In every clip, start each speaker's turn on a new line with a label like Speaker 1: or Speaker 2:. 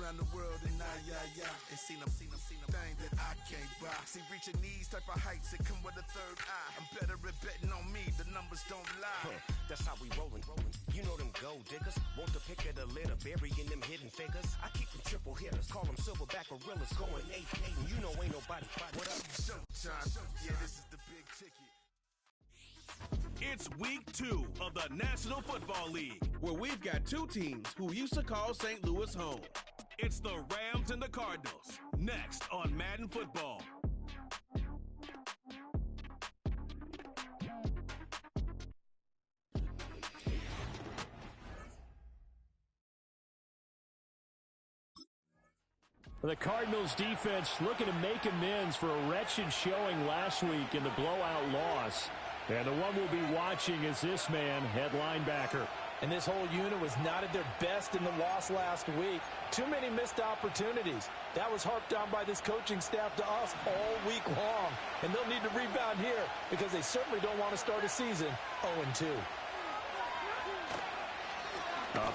Speaker 1: around the world and and seen them thing that I can't buy. See, reaching these type of heights, it come with a third eye. I'm better at betting on me, the numbers don't lie.
Speaker 2: That's how we rollin'. You know them gold diggers, want the pick of the litter, burying them hidden figures. I keep them triple hitters, call them silverback gorillas, going 8-8, and you know ain't nobody. What up?
Speaker 1: Showtime, yeah, this is the big ticket.
Speaker 3: It's week 2 of the National Football League,
Speaker 4: where we've got two teams who used to call St. Louis home.
Speaker 3: It's the Rams and the Cardinals, next on Madden Football.
Speaker 5: The Cardinals defense looking to make amends for a wretched showing last week in the blowout loss. And the one we'll be watching is this man, head linebacker.
Speaker 6: And this whole unit was not at their best in the loss last week. Too many missed opportunities. That was harped on by this coaching staff to us all week long. And they'll need to rebound here because they certainly don't want to start a season 0-2.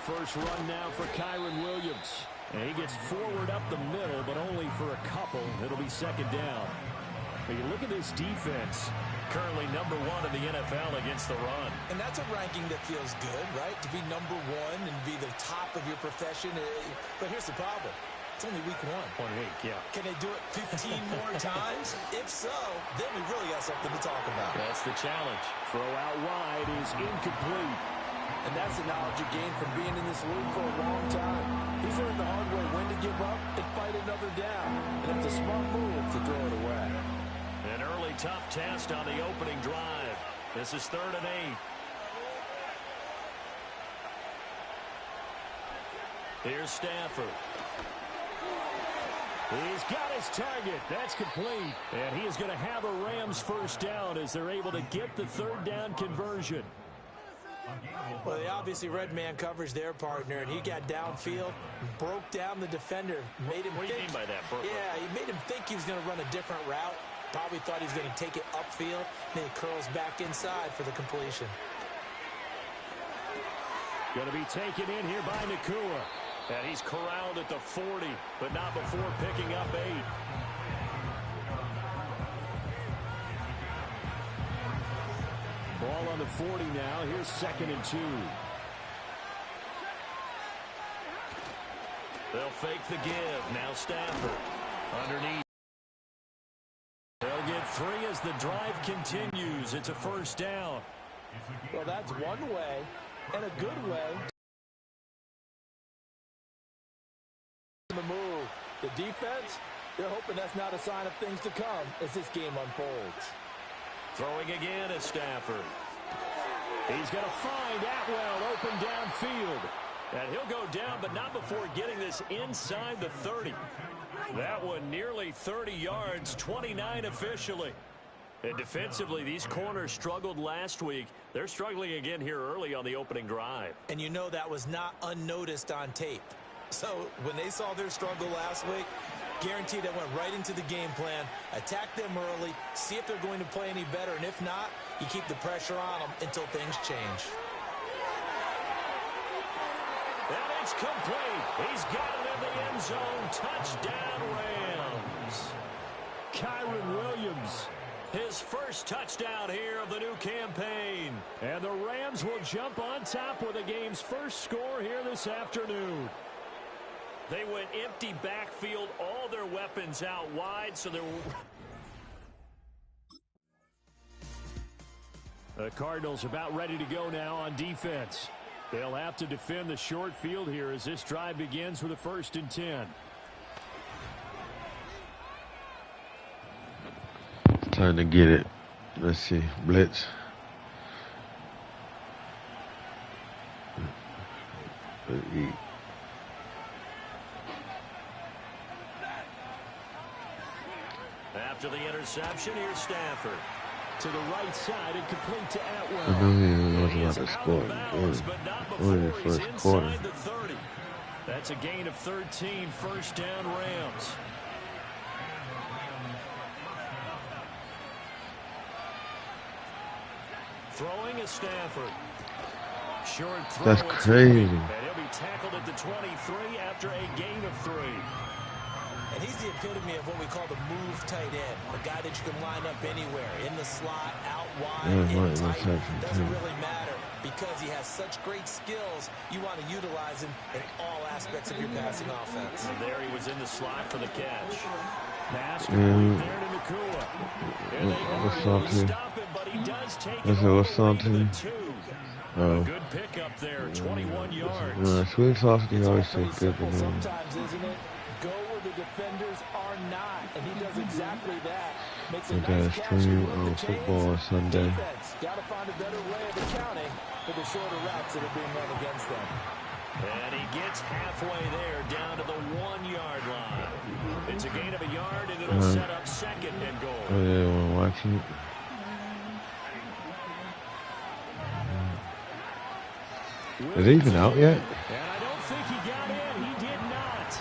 Speaker 5: First run now for Kyron Williams. And he gets forward up the middle, but only for a couple. It'll be second down. But you look at this defense. Currently number 1 in the NFL against the run.
Speaker 6: And that's a ranking that feels good, right? To be number 1 and be the top of your profession. But here's the problem. It's only week 1.
Speaker 5: 1 week, yeah.
Speaker 6: Can they do it 15 more times? If so, then we really got something to talk about.
Speaker 5: That's the challenge. Throw out wide is incomplete.
Speaker 6: And that's the knowledge you gain from being in this league for a long time. He's learned the hard way when to give up and fight another down. And it's a smart move to throw it away.
Speaker 5: An early tough test on the opening drive. This is 3rd and 8. Here's Stafford. He's got his target. That's complete. And he is going to have a Rams first down as they're able to get the 3rd down conversion.
Speaker 6: Well, they obviously read man coverage their partner, and he got downfield, broke down the defender, made him
Speaker 5: What do you mean by that, Brooklyn?
Speaker 6: Yeah, he made him think he was going to run a different route. Probably thought he was going to take it upfield, then he curls back inside for the completion.
Speaker 5: Going to be taken in here by Nakua. And he's corralled at the 40, but not before picking up 8. Ball on the 40 now. Here's 2nd and 2. They'll fake the give. Now Stafford. Underneath. They'll get 3 as the drive continues. It's a first down.
Speaker 6: Well, that's one way, and a good way. The move. The defense, they're hoping that's not a sign of things to come as this game unfolds.
Speaker 5: Throwing again at Stafford. He's going to find Atwell open downfield. And he'll go down, but not before getting this inside the 30. That one nearly 30 yards, 29 officially. And defensively, these corners struggled last week. They're struggling again here early on the opening drive.
Speaker 6: And you know that was not unnoticed on tape. So when they saw their struggle last week, guaranteed that went right into the game plan. Attack them early, see if they're going to play any better, and if not, you keep the pressure on them until things change.
Speaker 5: And it's complete. He's got it in the end zone. Touchdown, Rams. Kyron Williams, his first touchdown here of the new campaign. And the Rams will jump on top with the game's first score here this afternoon. They went empty backfield, all their weapons out wide, so they're... The Cardinals about ready to go now on defense. They'll have to defend the short field here as this drive begins with a 1st and 10.
Speaker 7: Time to get it. Let's see. Blitz.
Speaker 5: After the interception, here's Stafford. To the right side and complete to Atwell.
Speaker 7: I know he wasn't about to score.
Speaker 5: But not
Speaker 7: Only
Speaker 5: before
Speaker 7: the
Speaker 5: he's
Speaker 7: first quarter.
Speaker 5: inside the 30. That's a gain of 13, first down Rams. Throwing is Stafford. Short throw.
Speaker 7: That's crazy.
Speaker 5: And he'll be tackled at the 23 after a gain of 3.
Speaker 6: And he's the epitome of what we call the move tight end. A guy that you can line up anywhere. In the slot, out wide, in tight. Doesn't really matter because he has such great skills. You want to utilize him in all aspects of your passing offense.
Speaker 5: And there he was in the slot for the catch. Pass complete there to Nakua. And they already stop him, but he does take it all the way to the 2. A good pickup there, 21 yards.
Speaker 7: Sweet sausage always tastes good to me.
Speaker 6: Sometimes, isn't it? Go where the defenders are not, and he does exactly that. Makes a nice catch
Speaker 7: stream on football Sunday.
Speaker 6: Got to find a better way of accounting for the shorter routes that are being run against them.
Speaker 5: And he gets halfway there, down to the 1-yard line. It's a gain of a yard, and it'll set up 2nd and goal.
Speaker 7: Oh yeah, want to watch it? Is it even out yet?
Speaker 5: And I don't think he got in. He did not.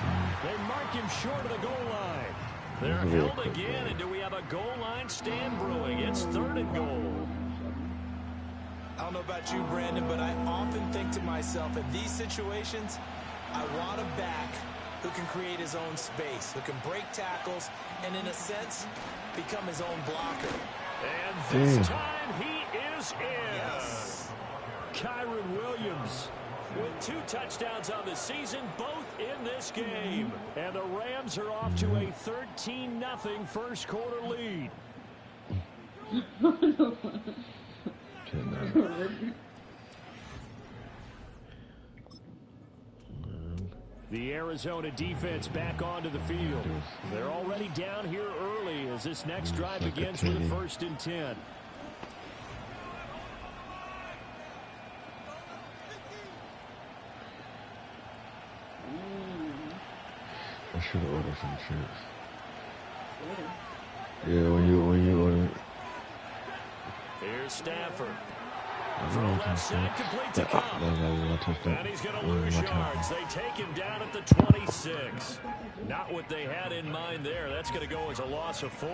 Speaker 5: They mark him short of the goal line. They're held again, and do we have a goal line stand brewing? It's 3rd and goal.
Speaker 6: I don't know about you, Brandon, but I often think to myself, in these situations, I want a back who can create his own space, who can break tackles, and in a sense, become his own blocker.
Speaker 5: And this time, he is in. Yes. Kyron Williams with 2 touchdowns on the season, both in this game. And the Rams are off to a 13-0 first quarter lead. The Arizona defense back onto the field. They're already down here early as this next drive begins with a 1st and 10.
Speaker 7: I should have ordered some chips. Yeah, when you order.
Speaker 5: Here's Stafford. Throw left side, complete to Cup. And he's going to lose yards. They take him down at the 26. Not what they had in mind there. That's going to go as a loss of 4.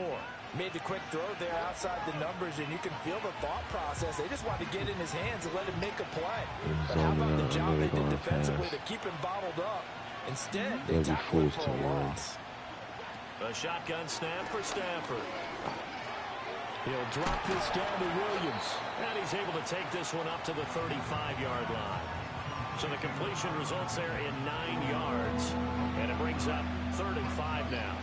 Speaker 6: Made the quick throw there outside the numbers, and you can feel the thought process. They just wanted to get in his hands and let him make a play. But how about the job they did defensively to keep him bottled up? Instead, they tackled him for a loss.
Speaker 5: A shotgun snap for Stafford. He'll drop this down to Williams. And he's able to take this one up to the 35-yard line. So the completion results there in 9 yards. And it brings up 3rd and 5 now.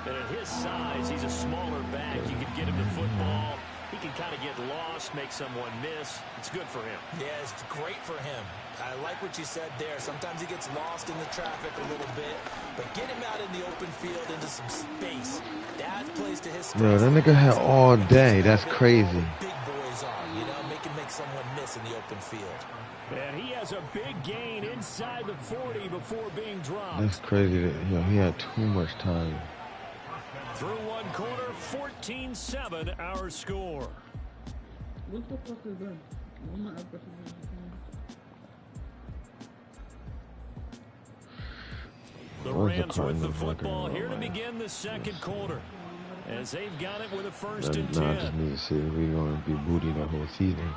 Speaker 5: And at his size, he's a smaller back. You can get him the football. He can kind of get lost, make someone miss. It's good for him.
Speaker 6: Yeah, it's great for him. I like what you said there. Sometimes he gets lost in the traffic a little bit, but get him out in the open field into some space. That plays to his strength.
Speaker 7: Bro, that nigga had all day. That's crazy.
Speaker 6: Big boys on, you know, make someone miss in the open field.
Speaker 5: And he has a big gain inside the 40 before being dropped.
Speaker 7: That's crazy. That, he had too much time.
Speaker 5: Through one quarter, 14-7 our score.
Speaker 8: What the fuck is that?
Speaker 5: The Rams with the football here to begin the second quarter. As they've got it with a 1st and 10.
Speaker 7: I just need to see if we're going to be booty the whole season.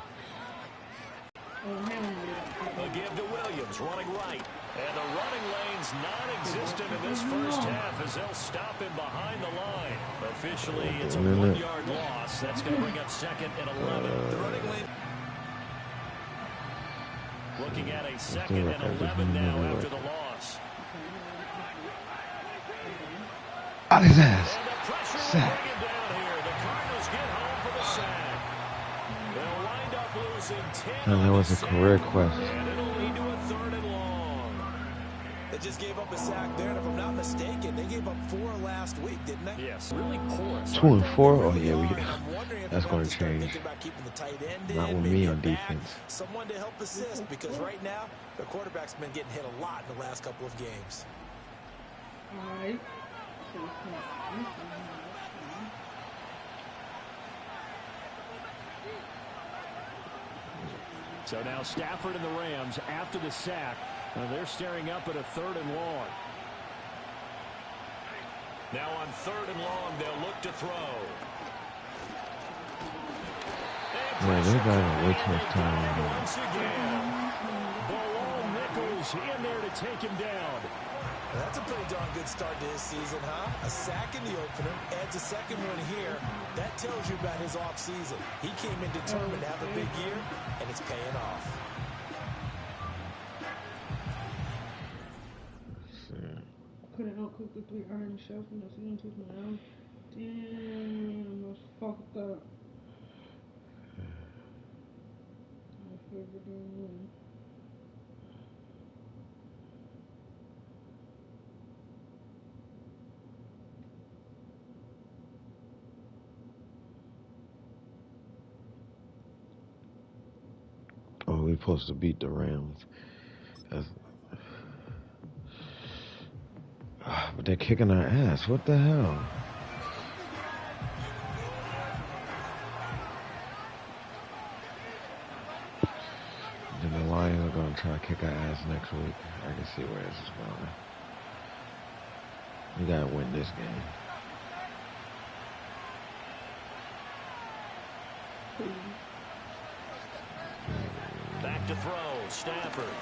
Speaker 5: A give to Williams, running right. And the running lane's non-existent in this first half as they'll stop him behind the line. Officially, it's a 1-yard loss. That's going to bring up 2nd and 11. The running lane. Looking at a 2nd and 11 now after the loss.
Speaker 7: Out his ass.
Speaker 5: And the pressure will bring him down here. The Cardinals get home for the sack. They'll wind up losing 10.
Speaker 7: That was a correct question.
Speaker 5: And it'll lead to a 3rd and long.
Speaker 6: They just gave up a sack there, and if I'm not mistaken, they gave up 4 last week, didn't they?
Speaker 5: Yes, really porous.
Speaker 7: 2 and 4? Oh yeah, that's going to change.
Speaker 6: Not
Speaker 7: Not with me on defense.
Speaker 6: Someone to help assist, because right now, the quarterback's been getting hit a lot in the last couple of games.
Speaker 8: Alright.
Speaker 5: So now Stafford and the Rams, after the sack, they're staring up at a 3rd and long. Now on 3rd and long, they'll look to throw.
Speaker 7: Man, they got way too much time.
Speaker 5: Once again, Bilal Nichols in there to take him down.
Speaker 6: That's a pretty darn good start to his season, huh? A sack in the opener, adds a second one here. That tells you about his offseason. He came in determined to have a big year, and it's paying off.
Speaker 8: Couldn't outcook the 3 iron shells when I see them took me out. Damn, that's fucked up. My favorite game.
Speaker 7: Oh, we supposed to beat the Rams. But they're kicking our ass. What the hell? Then the Lions are going to try to kick our ass next week. I can see where this is going. We got to win this game.
Speaker 5: Back to throw, Stafford.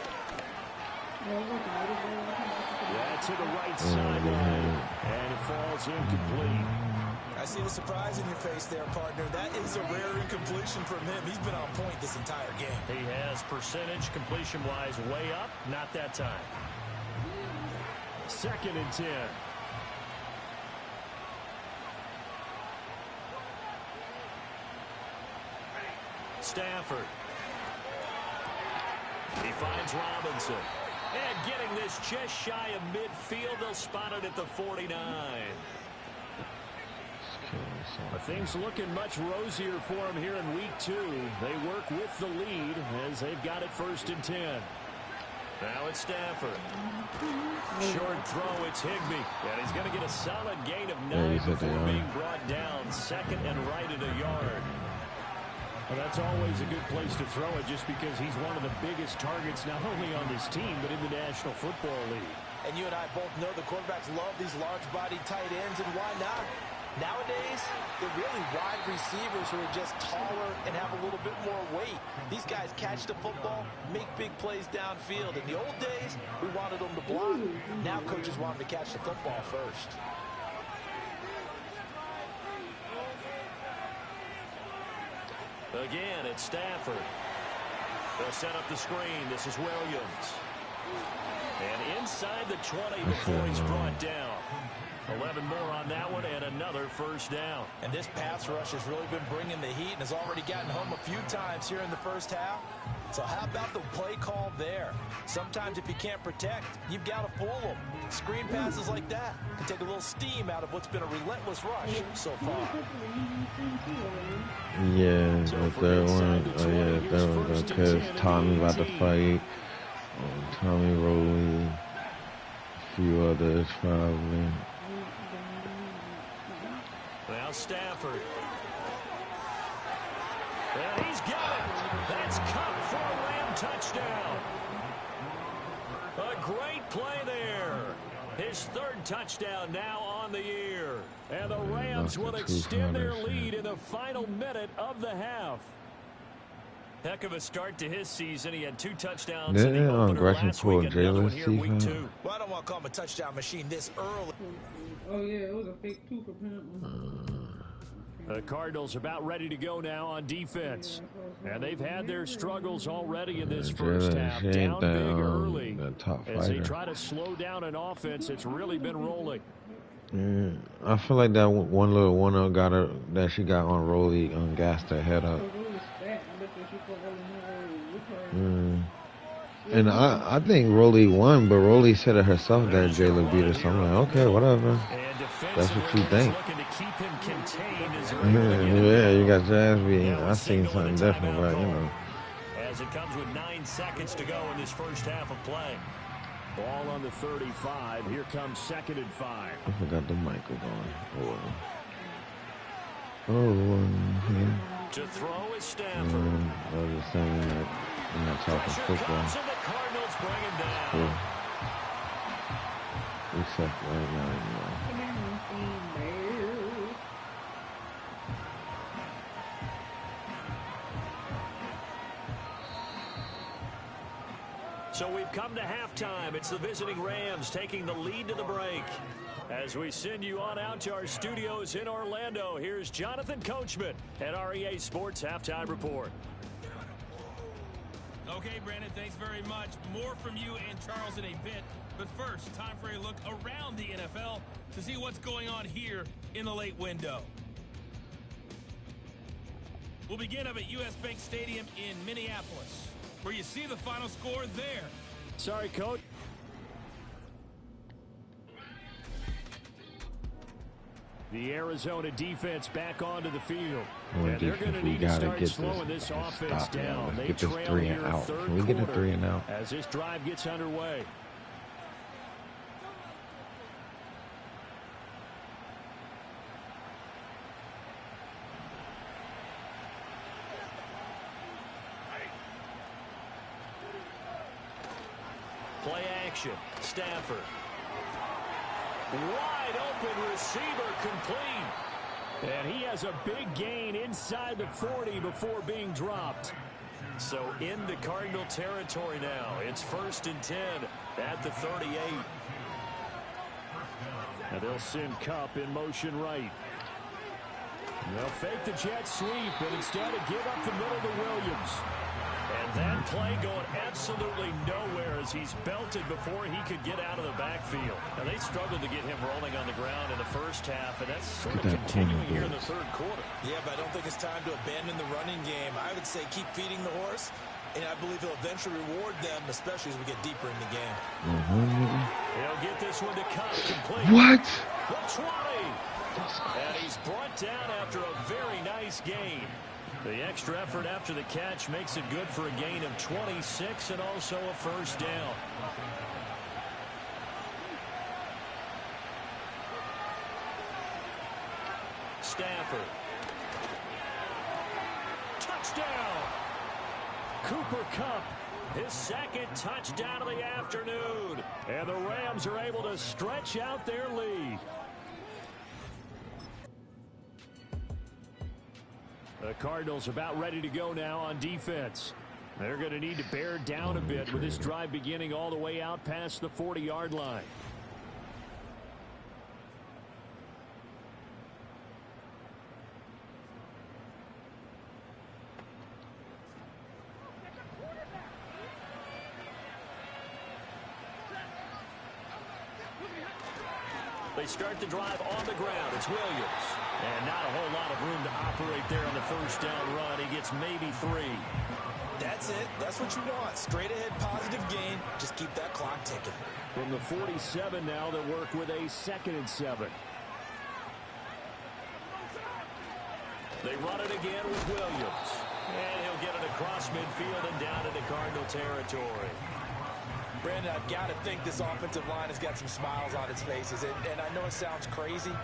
Speaker 5: Yeah, to the right sideline, and it falls incomplete.
Speaker 6: I see the surprise in your face there, partner. That is a rare incompletion from him. He's been on point this entire game.
Speaker 5: He has percentage completion-wise way up, not that time. 2nd and 10. Stafford. He finds Robinson. And getting this just shy of midfield, they'll spot it at the 49. But things looking much rosier for him here in week 2. They work with the lead as they've got it 1st and 10. Now it's Stafford. Short throw, it's Higbee. And he's going to get a solid gain of 9 before being brought down. 2nd and right at a yard. Well, that's always a good place to throw it just because he's one of the biggest targets not only on this team but in the National Football League.
Speaker 6: And you and I both know the quarterbacks love these large-bodied tight ends, and why not? Nowadays, they're really wide receivers who are just taller and have a little bit more weight. These guys catch the football, make big plays downfield. In the old days, we wanted them to block. Now coaches want them to catch the football first.
Speaker 5: Again, it's Stafford. They'll set up the screen. This is Williams. And inside the 20 before he's brought down. 11 more on that one and another 1st down.
Speaker 6: And this pass rush has really been bringing the heat and has already gotten home a few times here in the 1st half. So how about the play call there? Sometimes if you can't protect, you've got to pull them. Screen passes like that can take a little steam out of what's been a relentless rush so far.
Speaker 7: Yeah, the 3rd one. Oh, yeah, the 3rd one because Tommy about to fight. Tommy Rowley. A few others probably.
Speaker 5: Now Stafford. And he's got it. That's caught for a Ram touchdown. A great play there. His 3rd touchdown now on the year. And the Rams will extend their lead in the final minute of the half. Heck of a start to his season. He had 2 touchdowns in the opener last week. Another one here week 2.
Speaker 6: Well, I don't want to call him a touchdown machine this early.
Speaker 8: Oh, yeah, it was a fake 2 for him.
Speaker 5: The Cardinals about ready to go now on defense. And they've had their struggles already in this 1st half. Down big early. As they try to slow down an offense, it's really been rolling.
Speaker 7: Yeah, I feel like that one little one got her that she got on Rolly gassed her head up. And I think Rolly won, but Rolly said it herself that Jayla beat her. So I'm like, okay, whatever. That's what you think. Yeah, you got your ass beat. I seen something different, but you know.
Speaker 5: As it comes with 9 seconds to go in this 1st half of play. Ball on the 35. Here comes 2nd and 5.
Speaker 7: I forgot the mic was on. Yeah.
Speaker 5: To throw is Stafford.
Speaker 7: I was just saying that I'm not talking football.
Speaker 5: The Cardinals bring him down.
Speaker 7: Cool. Except right now, you know.
Speaker 5: So we've come to halftime. It's the visiting Rams taking the lead to the break. As we send you on out to our studios in Orlando, here's Jonathan Coachman at REA Sports Halftime Report.
Speaker 9: Okay, Brandon, thanks very much. More from you and Charles in a bit. But first, time for a look around the NFL to see what's going on here in the late window. We'll begin up at U.S. Bank Stadium in Minneapolis, where you see the final score there.
Speaker 5: Sorry, Coach. The Arizona defense back onto the field. And they're going to need to start slowing this offense down. They trail here third quarter. Can we get a 3 and out as this drive gets underway? Play action. Stafford. Wide open receiver complete. And he has a big gain inside the 40 before being dropped. So into Cardinal territory now. It's 1st and 10 at the 38. And they'll send Kupp in motion right. They'll fake the jet sweep, but instead of give up the middle to Williams. And that play going absolutely nowhere as he's belted before he could get out of the backfield. Now, they struggled to get him rolling on the ground in the first half, and that's sort of continuing here in the third quarter.
Speaker 6: Yeah, but I don't think it's time to abandon the running game. I would say keep feeding the horse, and I believe he'll eventually reward them, especially as we get deeper in the game.
Speaker 5: He'll get this one to Kupp complete.
Speaker 7: What?
Speaker 5: The 20. And he's brought down after a very nice gain. The extra effort after the catch makes it good for a gain of 26 and also a first down. Stafford. Touchdown. Cooper Kupp, his second touchdown of the afternoon. And the Rams are able to stretch out their lead. The Cardinals about ready to go now on defense. They're going to need to bear down a bit with this drive beginning all the way out past the 40-yard line. They start the drive on the ground. It's Williams. And not a whole lot of room to operate there on the first down run. He gets maybe 3.
Speaker 6: That's it. That's what you want. Straight ahead positive gain. Just keep that clock ticking.
Speaker 5: From the 47 now, they work with a 2nd and 7. They run it again with Williams. And he'll get it across midfield and down into Cardinal territory.
Speaker 6: Brandon, I've got to think this offensive line has got some smiles on its faces. And I know it sounds crazy,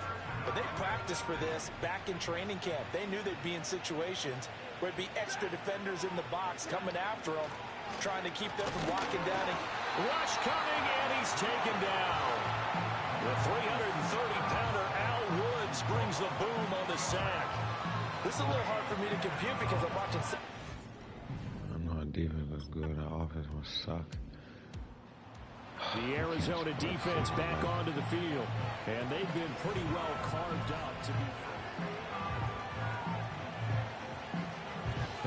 Speaker 6: but they practiced for this back in training camp. They knew they'd be in situations where there'd be extra defenders in the box coming after them, trying to keep them from locking down.
Speaker 5: Rush coming, and he's taken down. The 330-pounder Al Woods brings the boom on the sack.
Speaker 6: This is a little hard for me to compute because I'm watching.
Speaker 7: I know our defense was good. Our offense must suck.
Speaker 5: The Arizona defense back onto the field, and they've been pretty well carved out to be.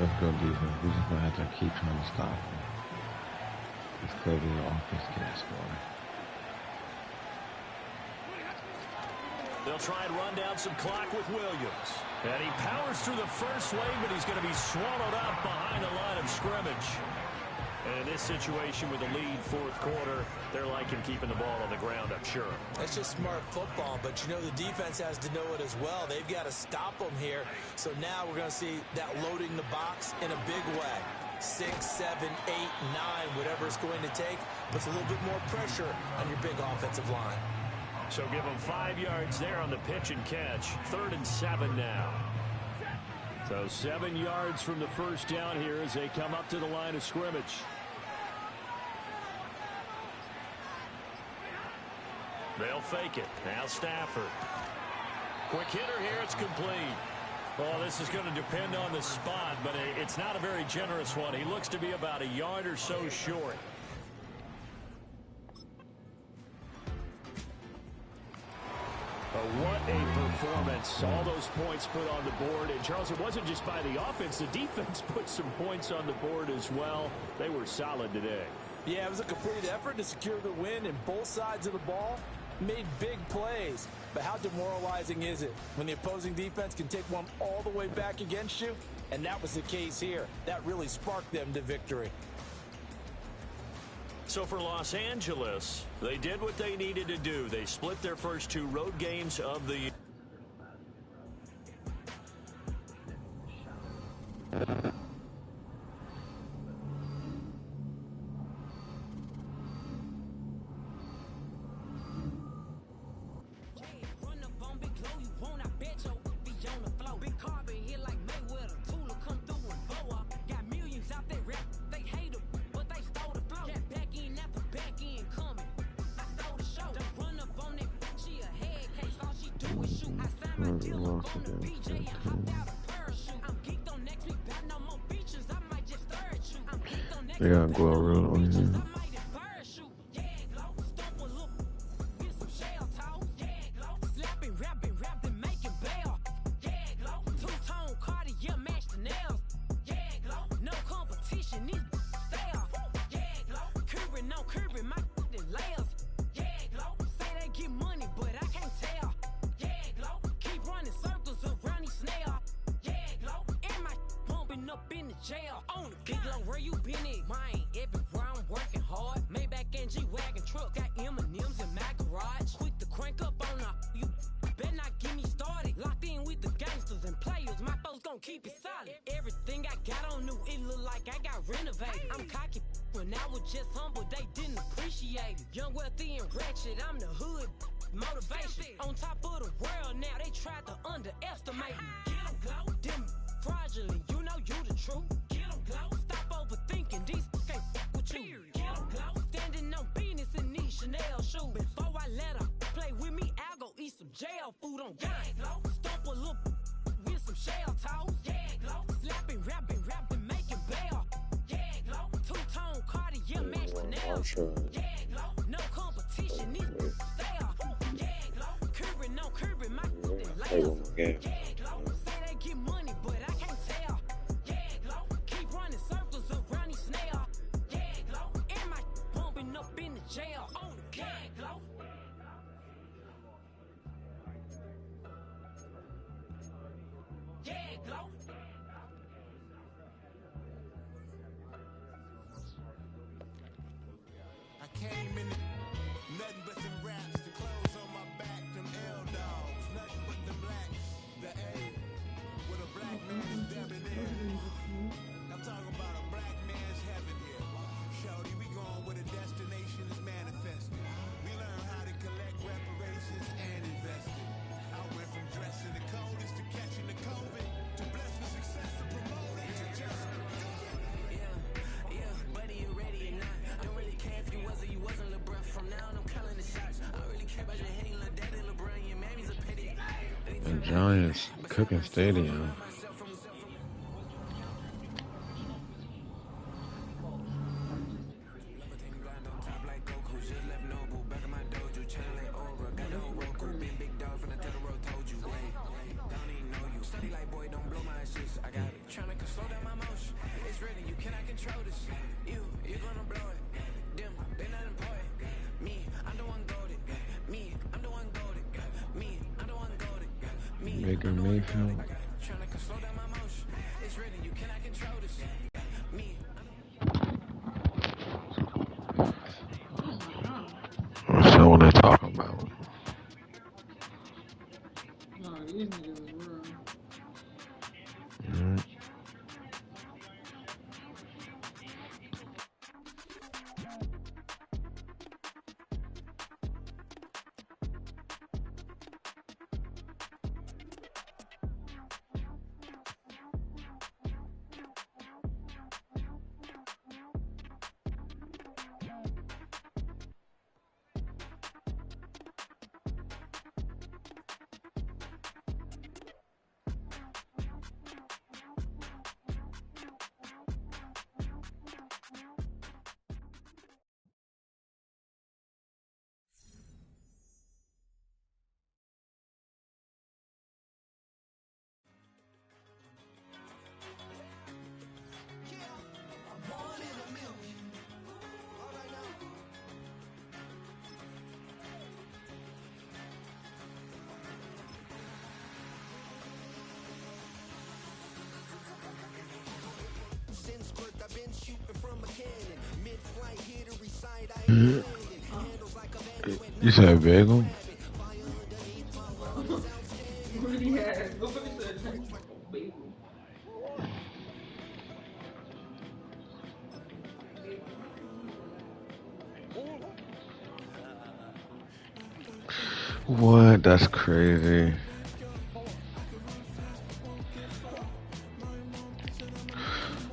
Speaker 7: Let's go defense. We're just going to have to keep trying to stop them. It's clearly the offense can't score.
Speaker 5: They'll try and run down some clock with Williams. And he powers through the first wave, but he's going to be swallowed up behind the line of scrimmage. And in this situation with the lead fourth quarter, they're liking keeping the ball on the ground, I'm sure.
Speaker 6: That's just smart football, but you know the defense has to know it as well. They've got to stop them here. So now we're going to see that loading the box in a big way. 6, 7, 8, 9, whatever it's going to take, puts a little bit more pressure on your big offensive line.
Speaker 5: So give them 5 yards there on the pitch and catch. 3rd and 7 now. So 7 yards from the first down here as they come up to the line of scrimmage. They'll fake it. Now Stafford. Quick hitter here. It's complete. Well, this is going to depend on the spot, but it's not a very generous one. He looks to be about a yard or so short. What a performance. All those points put on the board. And, Charles, it wasn't just by the offense. The defense put some points on the board as well. They were solid today.
Speaker 6: Yeah, it was a complete effort to secure the win, and both sides of the ball made big plays. But how demoralizing is it when the opposing defense can take one all the way back against you? And that was the case here. That really sparked them to victory.
Speaker 5: So for Los Angeles, they did what they needed to do. They split their first 2 road games of the year.
Speaker 7: They gotta go around on here. Giants cooking stadium. Baker Mayfield. So what they talking about?
Speaker 8: No, these niggas is real.
Speaker 7: You said bagel?
Speaker 8: What did he have? Nobody said bagel.
Speaker 7: What? That's crazy.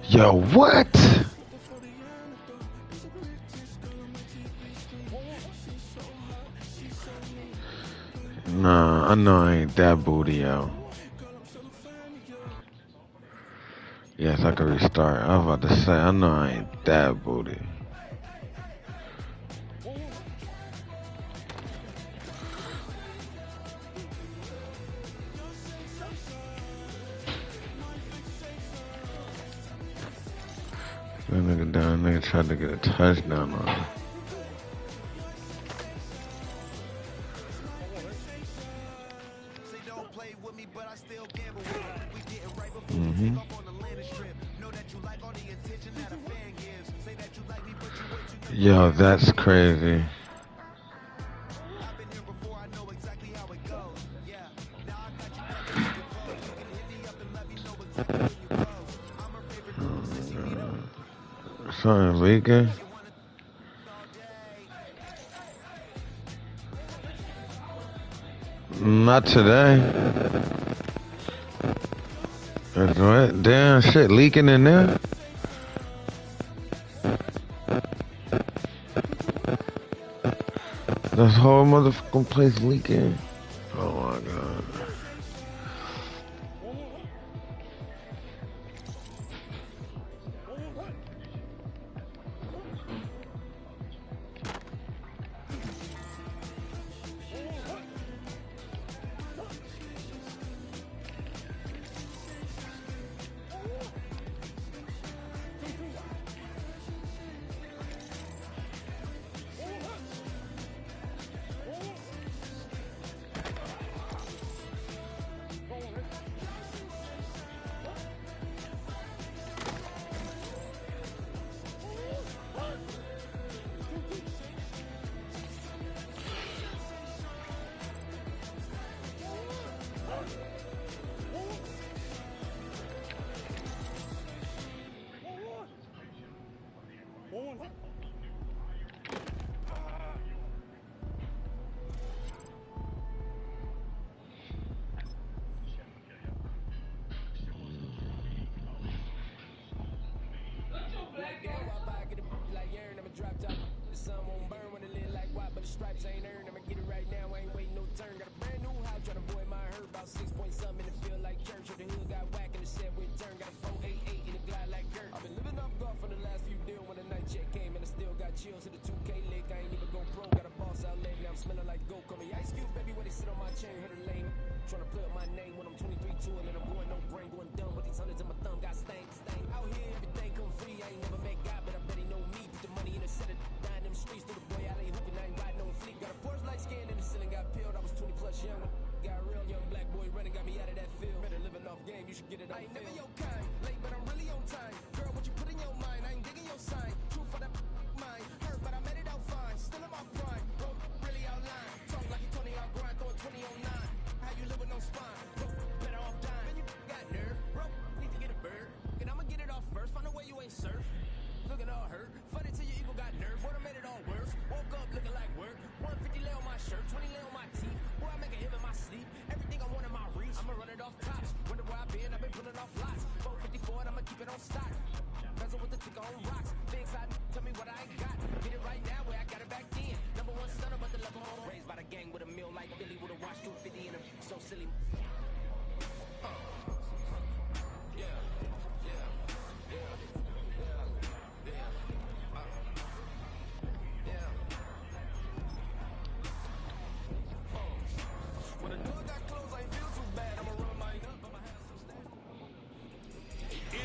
Speaker 7: Yo, what? Nah, I know I ain't that booty, yo. Yes, I can restart. I was about to say, I know I ain't that booty. That nigga down, nigga tried to get a touchdown on him. Mm-hmm. Yo, that's crazy. Something leaking? Not today. That's what? Damn shit leaking in there? This whole motherfucking place leaking. Oh my god.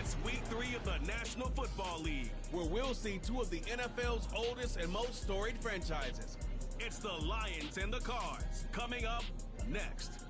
Speaker 3: It's week 3 of the National Football League,
Speaker 4: where we'll see two of the NFL's oldest and most storied franchises.
Speaker 3: It's the Lions and the Cards, coming up next.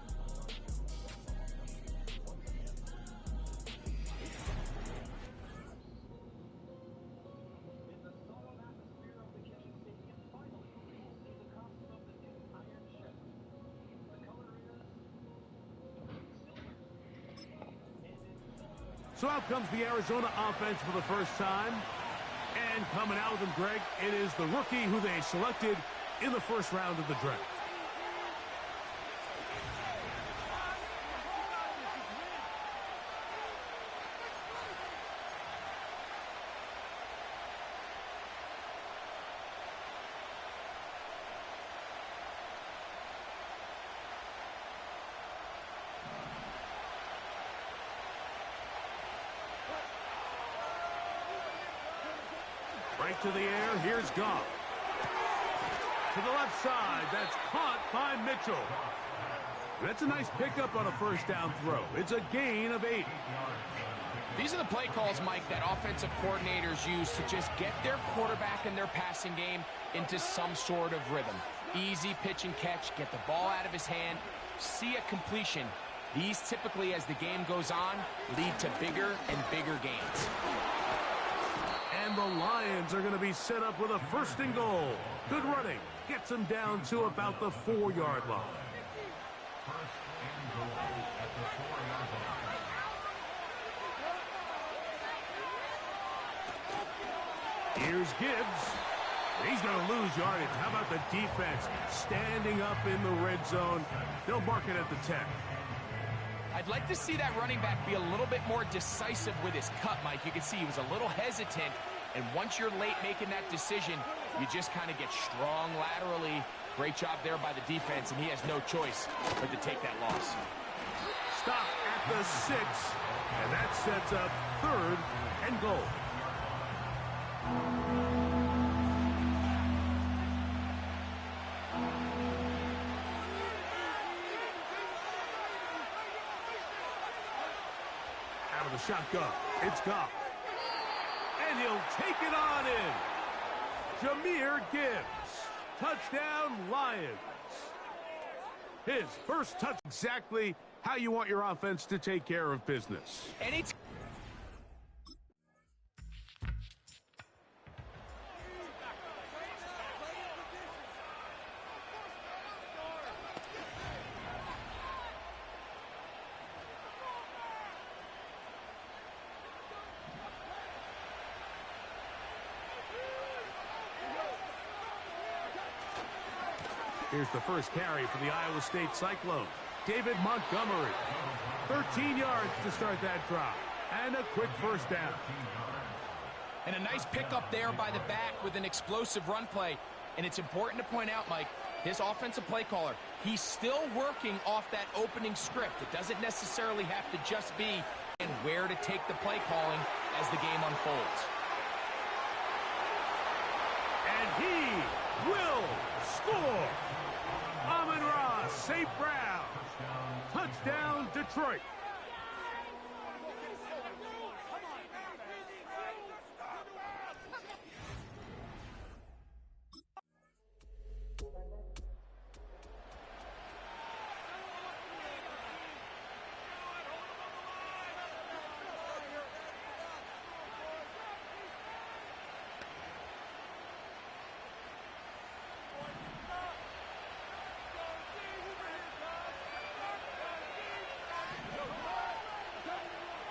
Speaker 4: So out comes the Arizona offense for the first time. And coming out with them, Greg, it is the rookie who they selected in the first round of the draft. Right to the air, here's Goff. To the left side, that's caught by Mitchell. That's a nice pickup on a first down throw. It's a gain of 8.
Speaker 10: These are the play calls, Mike, that offensive coordinators use to just get their quarterback and their passing game into some sort of rhythm. Easy pitch and catch, get the ball out of his hand, see a completion. These typically, as the game goes on, lead to bigger and bigger gains.
Speaker 4: And the Lions are going to be set up with a 1st and goal. Good running. Gets them down to about the 4-yard line. Here's Gibbs. He's going to lose yardage. How about the defense standing up in the red zone? They'll mark it at the 10.
Speaker 10: I'd like to see that running back be a little bit more decisive with his cut, Mike. You can see he was a little hesitant, and once you're late making that decision, you just kind of get strong laterally. Great job there by the defense, and he has no choice but to take that loss.
Speaker 4: Stop at the 6, and that sets up 3rd and goal. Out of the shotgun, it's Goff. And he'll take it on in. Jahmyr Gibbs. Touchdown, Lions. His first touch, exactly how you want your offense to take care of business.
Speaker 10: And it's
Speaker 4: Here's the first carry for the Iowa State Cyclone. David Montgomery. 13 yards to start that drive. And a quick first down.
Speaker 10: And a nice pickup there by the back with an explosive run play. And it's important to point out, Mike, this offensive play caller, he's still working off that opening script. It doesn't necessarily have to just be and where to take the play calling as the game unfolds.
Speaker 4: And he will score. Amon-Ra St. Brown. Touchdown, Detroit.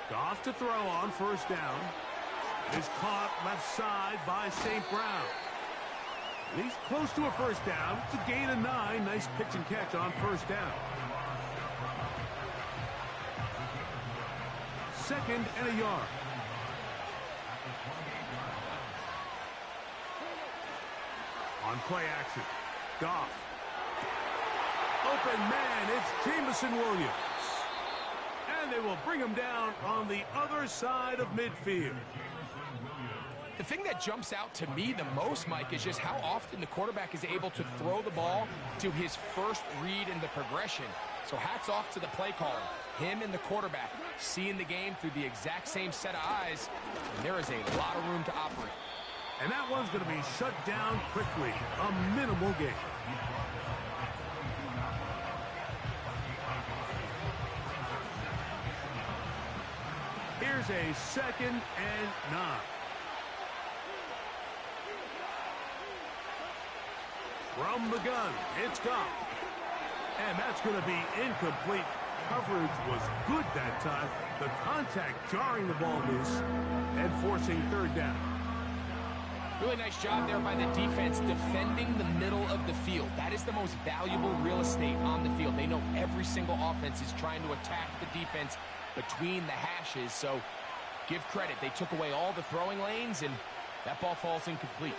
Speaker 4: Goff to throw on first down. Is caught left side by St. Brown. He's close to a first down. It's a gain of 9. Nice pitch and catch on first down. 2nd and a yard. On play action. Goff. Open man. It's Jamison Williams. And they will bring him down on the other side of midfield.
Speaker 10: The thing that jumps out to me the most, Mike, is just how often the quarterback is able to throw the ball to his first read in the progression. So hats off to the play caller. Him and the quarterback seeing the game through the exact same set of eyes, and there is a lot of room to operate.
Speaker 4: And that one's going to be shut down quickly. A minimal gain. Here's a 2nd and 9. From the gun, it's Goff. And that's going to be incomplete. coverage was good that time. The contact jarring the ball loose and forcing third down.
Speaker 10: Really nice job there by the defense defending the middle of the field. That is the most valuable real estate on the field. They know every single offense is trying to attack the defense between the hashes, so give credit. They took away all the throwing lanes, and that ball falls incomplete.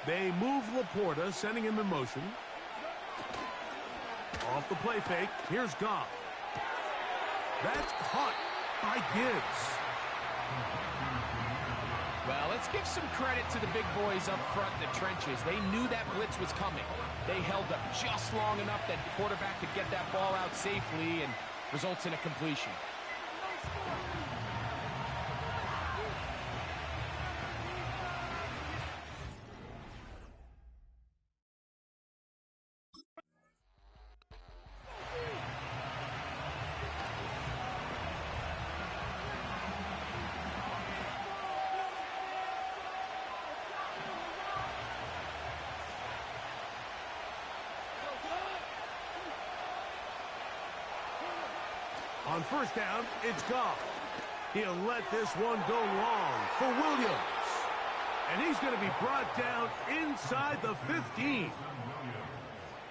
Speaker 4: They move Laporta, sending him in motion. Off the play fake, here's Goff. That's caught by Gibbs.
Speaker 10: Well, let's give some credit to the big boys up front in the trenches. They knew that blitz was coming. They held up just long enough that the quarterback could get that ball out safely and results in a completion.
Speaker 4: On first down, it's Goff. He'll let this one go long for Williams. And he's going to be brought down inside the 15.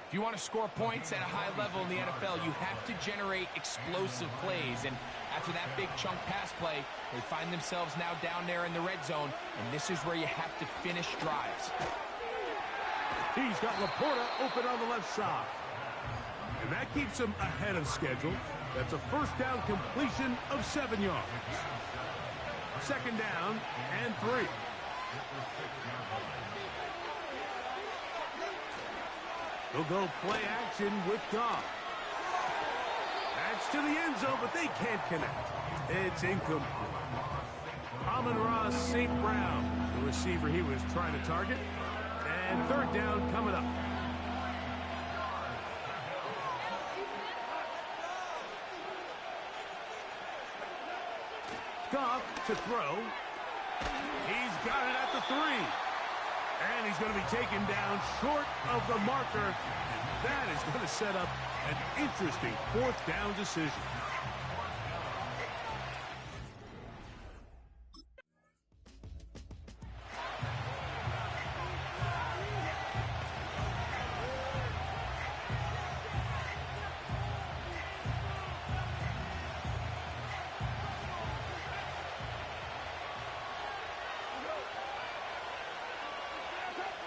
Speaker 10: If you want to score points at a high level in the NFL, you have to generate explosive plays. And after that big chunk pass play, they find themselves now down there in the red zone. And this is where you have to finish drives.
Speaker 4: He's got Laporta open on the left side. And that keeps him ahead of schedule. That's a first down completion of 7 yards. Second down and 3. They'll go play action with Goff. That's to the end zone, but they can't connect. It's incomplete. Amon-Ra St. Brown, the receiver he was trying to target. And third down coming up. Goff to throw. He's got it at the 3. And he's going to be taken down short of the marker. And that is going to set up an interesting fourth down decision.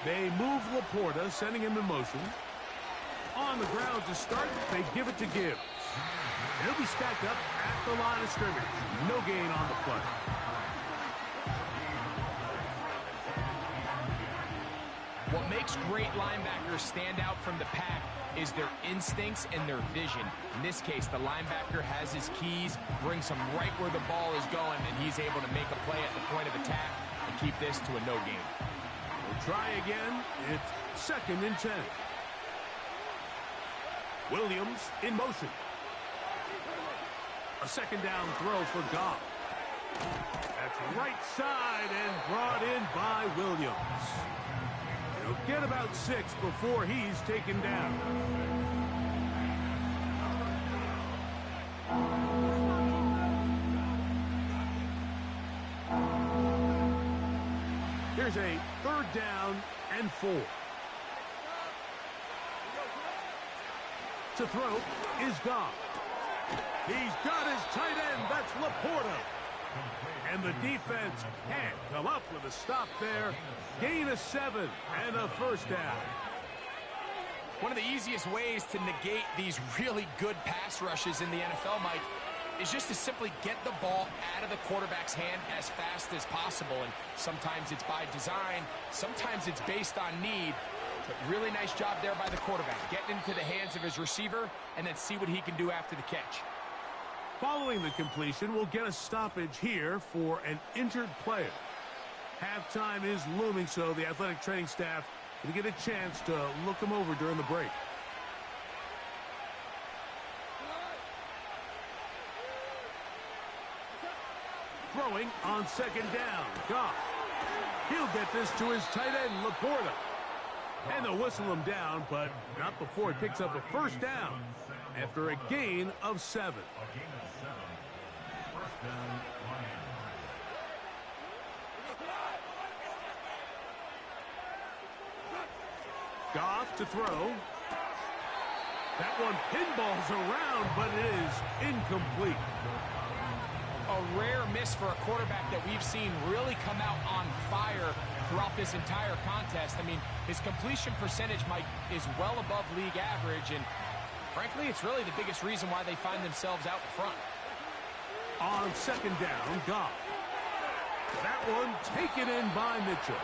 Speaker 4: They move Laporta, sending him in motion. On the ground to start, they give it to Gibbs. He'll be stacked up at the line of scrimmage. No gain on the play.
Speaker 10: What makes great linebackers stand out from the pack is their instincts and their vision. In this case, the linebacker has his keys, brings him right where the ball is going, and he's able to make a play at the point of attack and keep this to a no gain.
Speaker 4: We'll try again. It's second and 10. Williams in motion. A second down throw for Goff. That's right side and brought in by Williams. He'll get about 6 before he's taken down. Here's a third down and 4. To throw is Goff. He's got his tight end. That's Laporta. And the defense can't come up with a stop there. Gain of 7 and a first down.
Speaker 10: One of the easiest ways to negate these really good pass rushes in the NFL, Mike, is just to simply get the ball out of the quarterback's hand as fast as possible. And sometimes it's by design, sometimes it's based on need. But really nice job there by the quarterback, getting into the hands of his receiver and then see what he can do after the catch.
Speaker 4: Following the completion, we'll get a stoppage here for an injured player. Halftime is looming, so the athletic training staff will get a chance to look him over during the break. Throwing on second down, Goff. He'll get this to his tight end, Laporta. And they'll whistle him down, but not before he picks up a first down. after a gain of 7. Goff to throw. That one pinballs around, but it is incomplete.
Speaker 10: A rare miss for a quarterback that we've seen really come out on fire throughout this entire contest. I mean, his completion percentage, Mike, is well above league average, and frankly, it's really the biggest reason why they find themselves out front.
Speaker 4: On second down, Goff. That one taken in by Mitchell.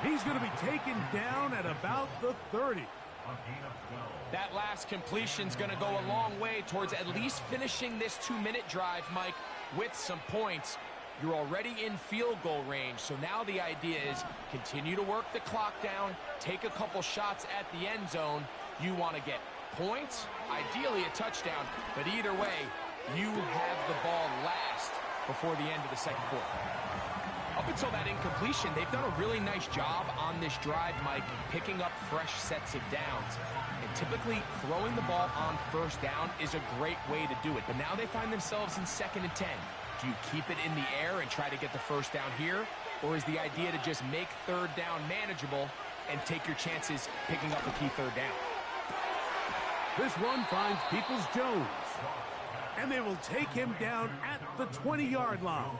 Speaker 4: He's going to be taken down at about the 30.
Speaker 10: That last completion's going to go a long way towards at least finishing this 2-minute drive, Mike, with some points. You're already in field goal range, so now the idea is continue to work the clock down, take a couple shots at the end zone. You want to get points, ideally a touchdown, but either way, you have the ball last before the end of the second quarter. Up until that incompletion, they've done a really nice job on this drive, Mike, picking up fresh sets of downs. And typically, throwing the ball on first down is a great way to do it. But now they find themselves in 2nd and 10. Do you keep it in the air and try to get the first down here? Or is the idea to just make third down manageable and take your chances picking up a key third down?
Speaker 4: This one finds Peoples-Jones. And they will take him down at the 20-yard line.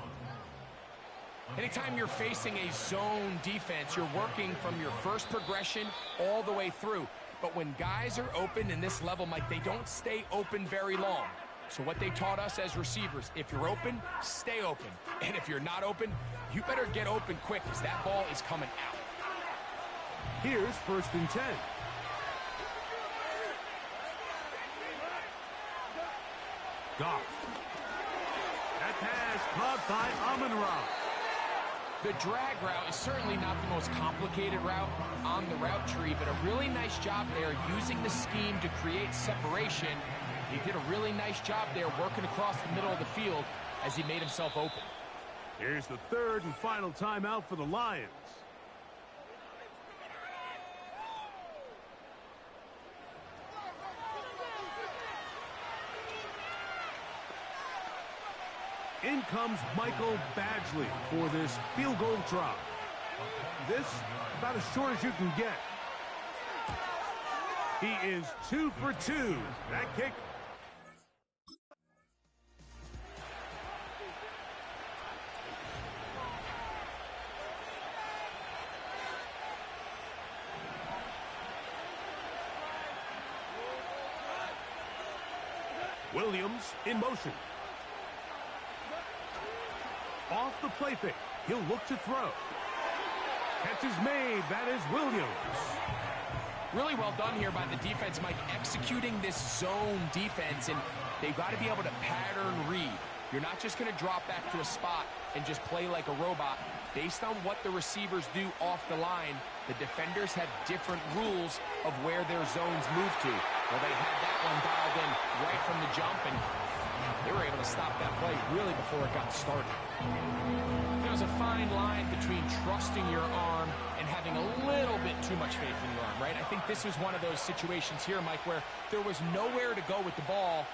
Speaker 10: Anytime you're facing a zone defense, you're working from your first progression all the way through. But when guys are open in this level, Mike, they don't stay open very long. So what they taught us as receivers, if you're open, stay open. And if you're not open, you better get open quick because that ball is coming out.
Speaker 4: Here's 1st and 10. Goff. That pass caught by Amon-Ra.
Speaker 10: The drag route is certainly not the most complicated route on the route tree, but a really nice job there using the scheme to create separation. He did a really nice job there working across the middle of the field as he made himself open.
Speaker 4: Here's the 3rd and final timeout for the Lions. In comes Michael Badgley for this field goal try. This about as short as you can get. He is 2 for 2. That kick. Williams in motion. Off the play fake. He'll look to throw. Catch is made. That is Williams.
Speaker 10: Really well done here by the defense, Mike, executing this zone defense, and they've got to be able to pattern read. You're not just going to drop back to a spot and just play like a robot. Based on what the receivers do off the line, the defenders have different rules of where their zones move to. Well, they had that one dialed in right from the jump, and they were able to stop that play really before it got started. There's a fine line between trusting your arm and having a little bit too much faith in your arm, right? I think this was one of those situations here, Mike, where there was nowhere to go with the ball.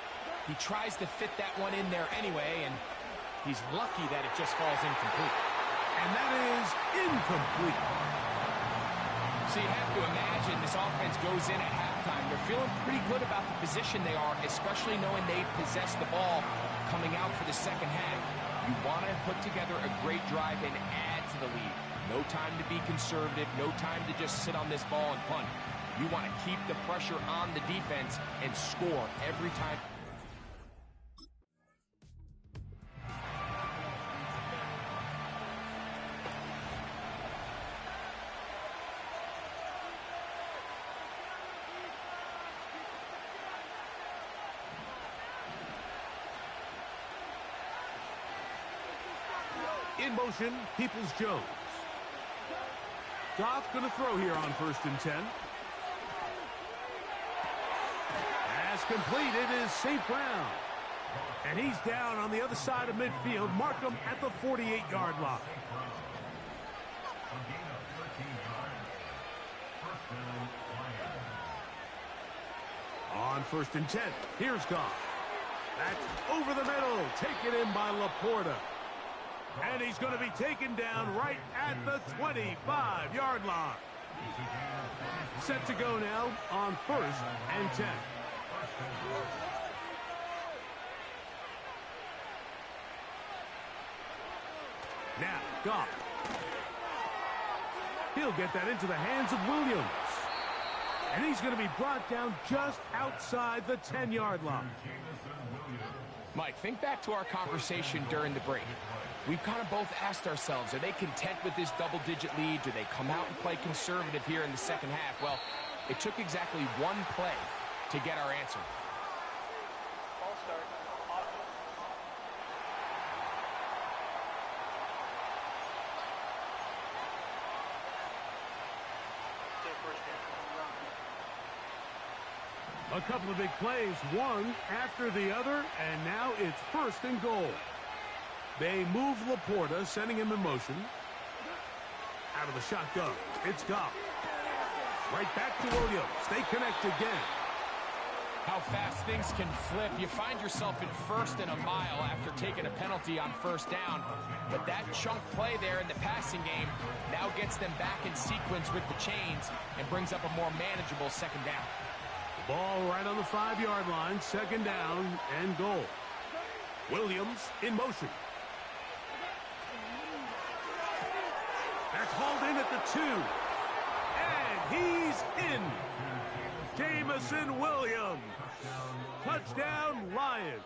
Speaker 10: He tries to fit that one in there anyway, and he's lucky that it just falls incomplete.
Speaker 4: And that is incomplete.
Speaker 10: So you have to imagine this offense goes in at halftime. They're feeling pretty good about the position they are, especially knowing they possess the ball coming out for the second half. You want to put together a great drive and add to the lead. No time to be conservative, no time to just sit on this ball and punt. You want to keep the pressure on the defense and score every time.
Speaker 4: In motion, Peoples-Jones. Goff going to throw here on 1st and 10. Pass completed is St. Brown. And he's down on the other side of midfield. Mark him at the 48-yard line. On first and 10. Here's Goff. That's over the middle. Taken in by Laporta. And he's going to be taken down right at the 25-yard line. Set to go now on first and 10. Now, Goff. He'll get that into the hands of Williams. And he's going to be brought down just outside the 10-yard line.
Speaker 10: Mike, think back to our conversation during the break. We've kind of both asked ourselves, are they content with this double-digit lead? Do they come out and play conservative here in the second half? Well, it took exactly one play to get our answer.
Speaker 4: A couple of big plays, one after the other, and now it's first and goal. They move Laporta, sending him in motion. Out of the shotgun, it's Goff. Right back to Williams. They connect again.
Speaker 10: How fast things can flip. You find yourself in first and a mile after taking a penalty on first down. But that chunk play there in the passing game now gets them back in sequence with the chains and brings up a more manageable second down.
Speaker 4: Ball right on the 5-yard line, second down and goal. Williams in motion. That's hauled in at the 2. And he's in. Jamison Williams. Touchdown, Lions.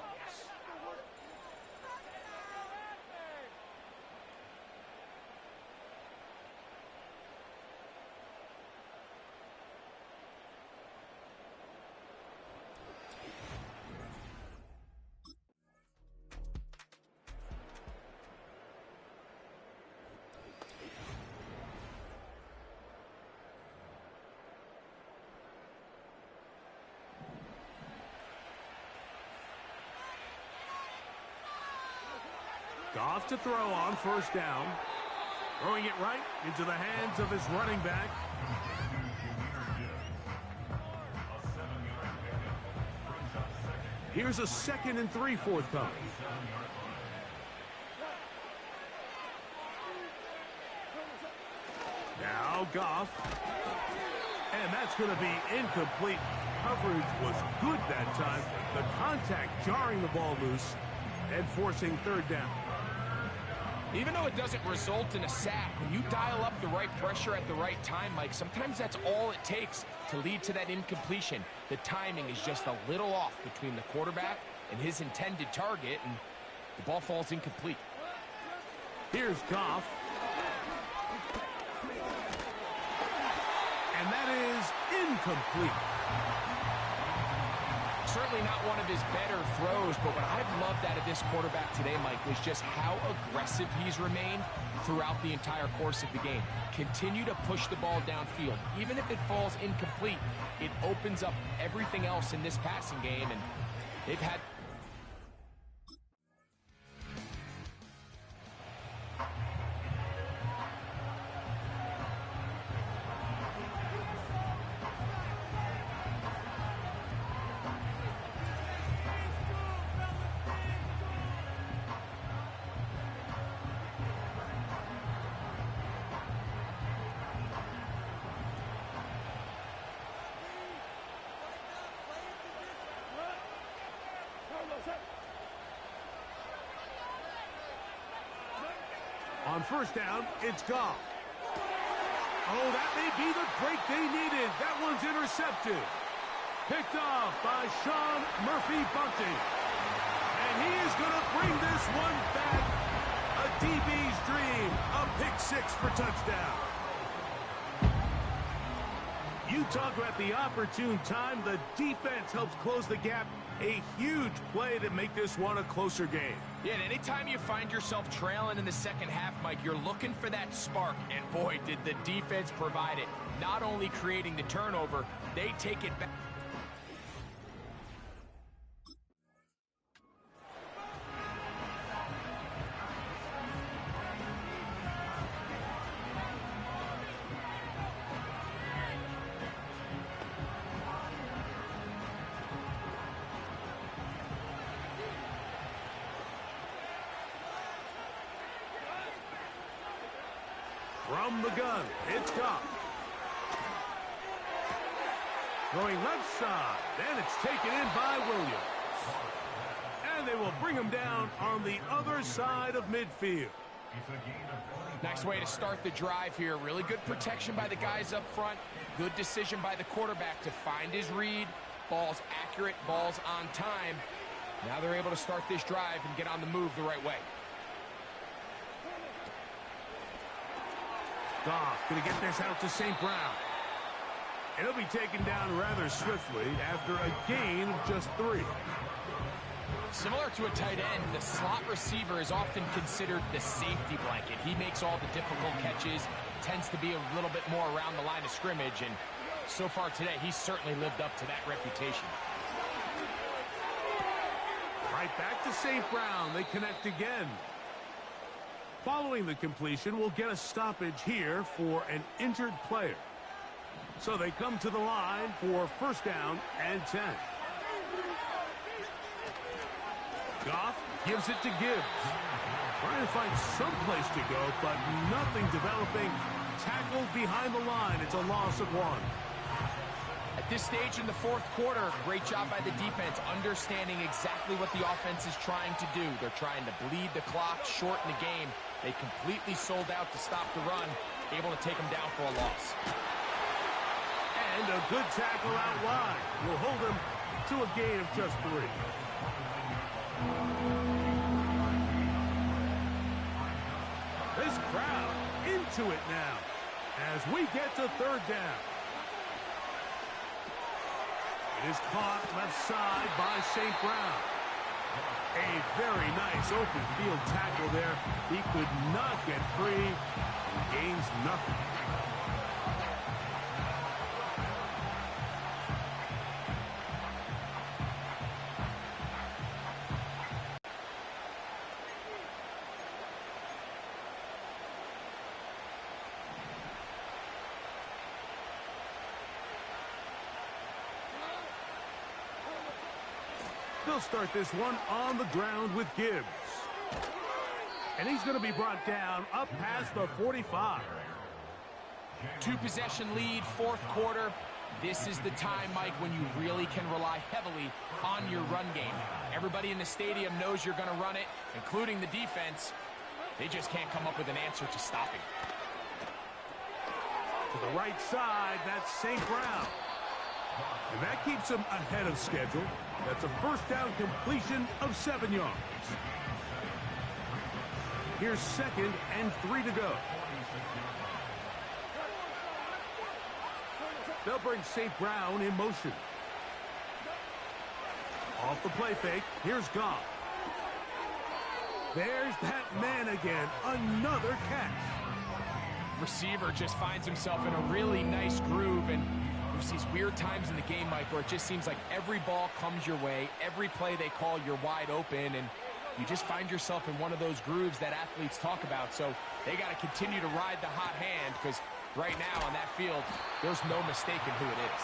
Speaker 4: Goff to throw on first down. Throwing it right into the hands of his running back. Here's a 2nd and 3 forthcoming. Now Goff. And that's going to be incomplete. Coverage was good that time. The contact jarring the ball loose and forcing third down.
Speaker 10: Even though it doesn't result in a sack, when you dial up the right pressure at the right time, Mike, sometimes that's all it takes to lead to that incompletion. The timing is just a little off between the quarterback and his intended target, and the ball falls incomplete.
Speaker 4: Here's Goff. And that is incomplete.
Speaker 10: Certainly not one of his better throws, but what I've loved out of this quarterback today, Mike, was just how aggressive he's remained throughout the entire course of the game. Continue to push the ball downfield. Even if it falls incomplete, it opens up everything else in this passing game, and they've had...
Speaker 4: On first down, it's Goff. Oh, that may be the break they needed. That one's intercepted. Picked off by Sean Murphy-Bunting. And he is going to bring this one back. A DB's dream. A pick six for touchdown. You talk about the opportune time. The defense helps close the gap. A huge play to make this one a closer game.
Speaker 10: Yeah, and anytime you find yourself trailing in the second half, Mike, you're looking for that spark. And boy, did the defense provide it. Not only creating the turnover, they take it back.
Speaker 4: From the gun, it's Goff. Throwing left side, and it's taken in by Williams. And they will bring him down on the other side of midfield.
Speaker 10: Nice way to start the drive here. Really good protection by the guys up front. Good decision by the quarterback to find his read. Ball's accurate, ball's on time. Now they're able to start this drive and get on the move the right way.
Speaker 4: Goff going to get this out to St. Brown. And he'll be taken down rather swiftly after a gain of just 3.
Speaker 10: Similar to a tight end, the slot receiver is often considered the safety blanket. He makes all the difficult catches, tends to be a little bit more around the line of scrimmage, and so far today, he's certainly lived up to that reputation.
Speaker 4: Right back to St. Brown. They connect again. Following the completion, we'll get a stoppage here for an injured player. So they come to the line for first down and 10. Goff gives it to Gibbs. Trying to find some place to go, but nothing developing. Tackled behind the line. It's a loss of 1.
Speaker 10: At this stage in the fourth quarter, great job by the defense, understanding exactly what the offense is trying to do. They're trying to bleed the clock, shorten the game. They completely sold out to stop the run, able to take them down for a loss.
Speaker 4: And a good tackle out wide will hold him to a gain of just 3. This crowd into it now as we get to third down. It is caught left side by St. Brown. A very nice open field tackle there. He could not get free and gains nothing. They'll start this one on the ground with Gibbs. And he's going to be brought down up past the 45.
Speaker 10: 2-possession lead, fourth quarter. This is the time, Mike, when you really can rely heavily on your run game. Everybody in the stadium knows you're going to run it, including the defense. They just can't come up with an answer to stopping.
Speaker 4: To the right side, that's St. Brown. And that keeps him ahead of schedule. That's a first down completion of 7 yards. Here's 2nd and 3 to go. They'll bring St. Brown in motion. Off the play fake, here's Goff. There's that man again, another catch.
Speaker 10: Receiver just finds himself in a really nice groove, and there's these weird times in the game, Mike, where it just seems like every ball comes your way, every play they call, you're wide open, and you just find yourself in one of those grooves that athletes talk about. So they got to continue to ride the hot hand, because right now on that field, there's no mistaking who it is.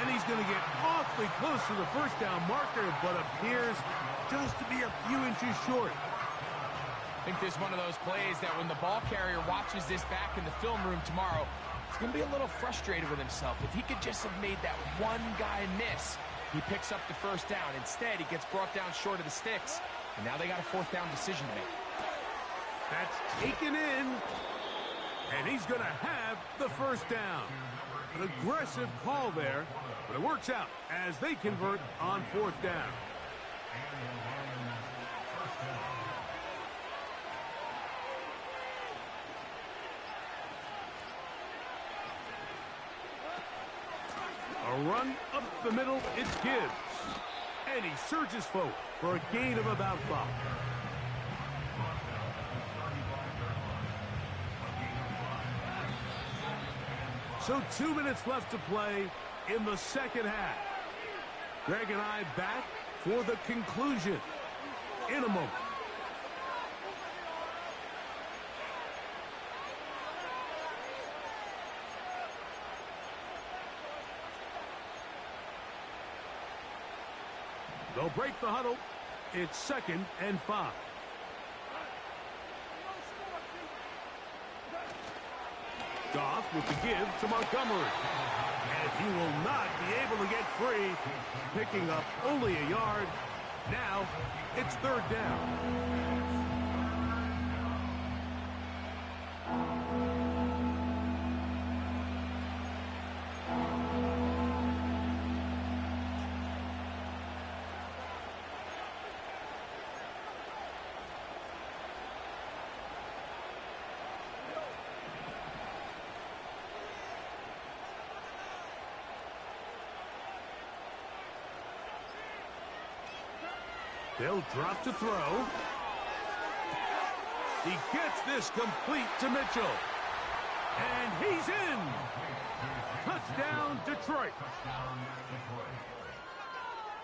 Speaker 4: And he's going to get awfully close to the first down marker, but appears just to be a few inches short.
Speaker 10: I think this is one of those plays that when the ball carrier watches this back in the film room tomorrow, he's going to be a little frustrated with himself. If he could just have made that one guy miss, he picks up the first down. Instead, he gets brought down short of the sticks, and now they got a fourth down decision to make.
Speaker 4: That's taken in, and he's going to have the first down. An aggressive call there, but it works out as they convert on fourth down. A run up the middle, it's Gibbs. And he surges forward for a gain of about 5. So 2 minutes left to play in the second half. Greg and I back for the conclusion in a moment. They'll break the huddle. It's 2nd and 5. Goff with the give to Montgomery. And he will not be able to get free, picking up only a yard. Now, it's third down. They'll drop to throw. He gets this complete to Mitchell. And he's in. Touchdown, Detroit.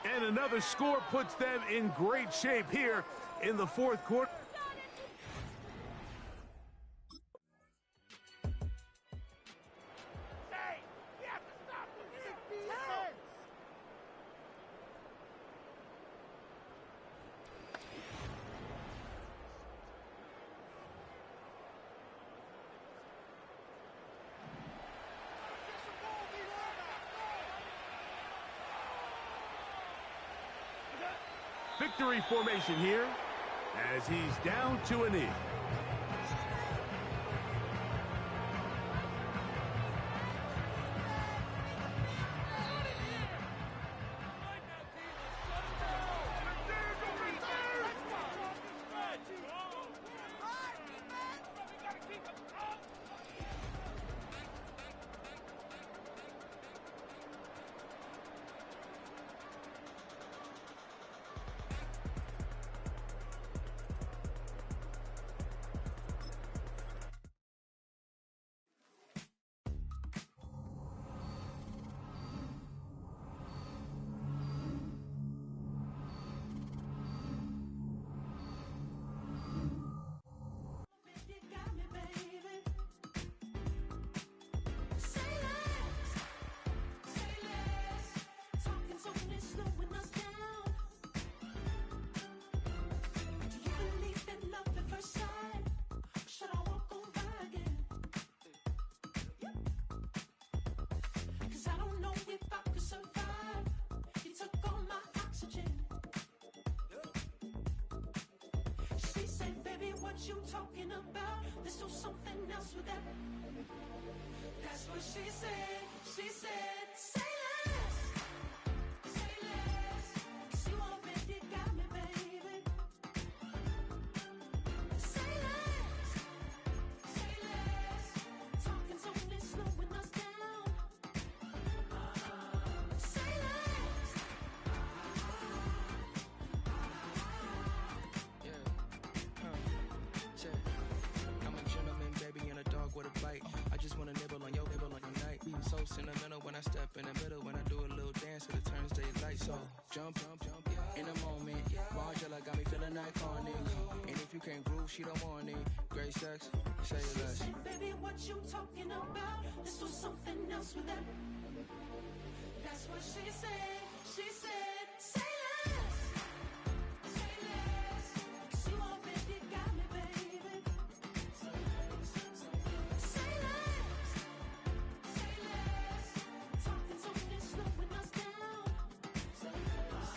Speaker 4: And another score puts them in great shape here in the fourth quarter. Victory formation here as he's down to a knee.
Speaker 11: You talking about? Let's do something else with that. That's what she said. She said, say less. Say less. 'Cause you already got me, baby. Say less. Say less. Talking's only slowing us down. Say less.
Speaker 12: I'm a gentleman, baby, and a dog with a bite. I just wanna nibble on your night. So sentimental when I step in the middle, when I do a little dance to the turns daylight. So jump, in a moment. Margella got me feeling iconic. And if you can't groove, she don't want it. Great sex, say less.
Speaker 11: Baby, what you talking about? Let's do something else with that. That's what she said. She said, say less. Say less. 'Cause you already got me, baby. Say less. Say less. Talking's only slowing us down. Say less.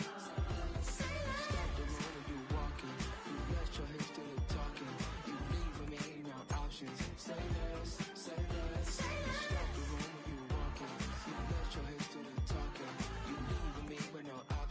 Speaker 11: Say less.
Speaker 12: Stop the road when you walking. You rest your hips to the talking. You leaving me ain't no options. Say less, say less. Stop the road when you walking. You rest your hips to the talking. You leaving me with no options.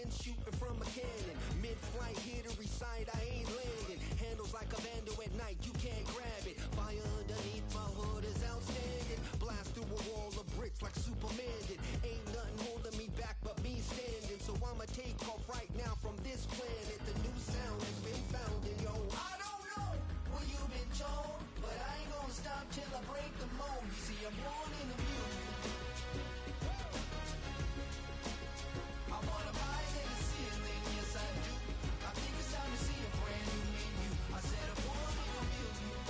Speaker 13: man shooting from a cannon. Mid-flight, hit every side, I ain't landing. Handles like a vandal at night, you can't grab it. Fire underneath my hood is outstanding. Blast through a wall of bricks like Superman did. Ain't nothing holding me back but me standing. So I'ma take off right now from this planet. The new sound has been found in yo. I don't know what you've been told, but I ain't gonna stop till I break the mold. You see, I'm born in the music. I wanna rise in the ceiling, yes I do. I think it's time to see a brand new menu. I said I'm born in the music.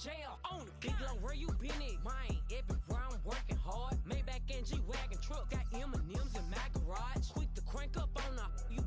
Speaker 14: jail on the big low. Where you been at? Mine, everywhere I'm working hard. Maybach and G-Wagon truck, got M&M's in my garage. Quick to crank up on you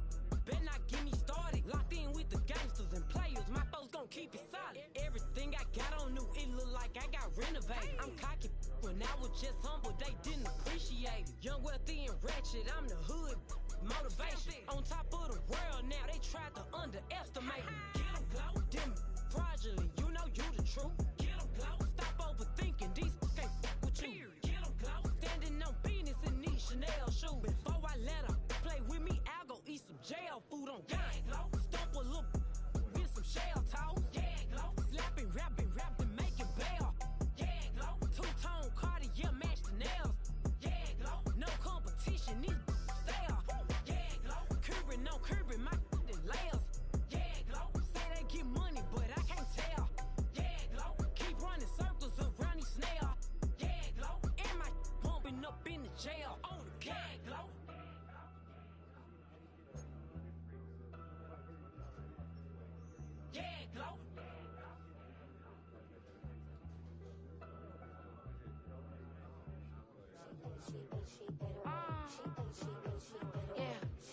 Speaker 14: better not get me started. Locked in with the gangsters and players, my folks gon' keep it solid. Everything I got on new, it look like I got renovated. I'm cocky when I was just humble, they didn't appreciate it. Young, wealthy, and ratchet, I'm the hood motivation. On top of the world now, they tried to underestimate me. Get 'em glow, them fraudulent, you know you the truth. Get 'em glow, stop overthinking, these can't fuck with you. Get 'em glow, standing on business in these Chanel shoes. Before I let her play with me, I'll go eat some jail food on gang. Stomp a little with some shell toes. Yeah, glow, slapping, rapping, making bail. Yeah, glow, two-tone Cartier match the nails. Yeah, glow, no competition, these stale. Yeah, glow, curbing my layers. Yeah, glow, say they get money, but I can't tell. Yeah, glow, keep running circles around these snails. Yeah, glow, and my bumping up in the jail on the gang, glow. Yeah, glow.
Speaker 11: Yeah.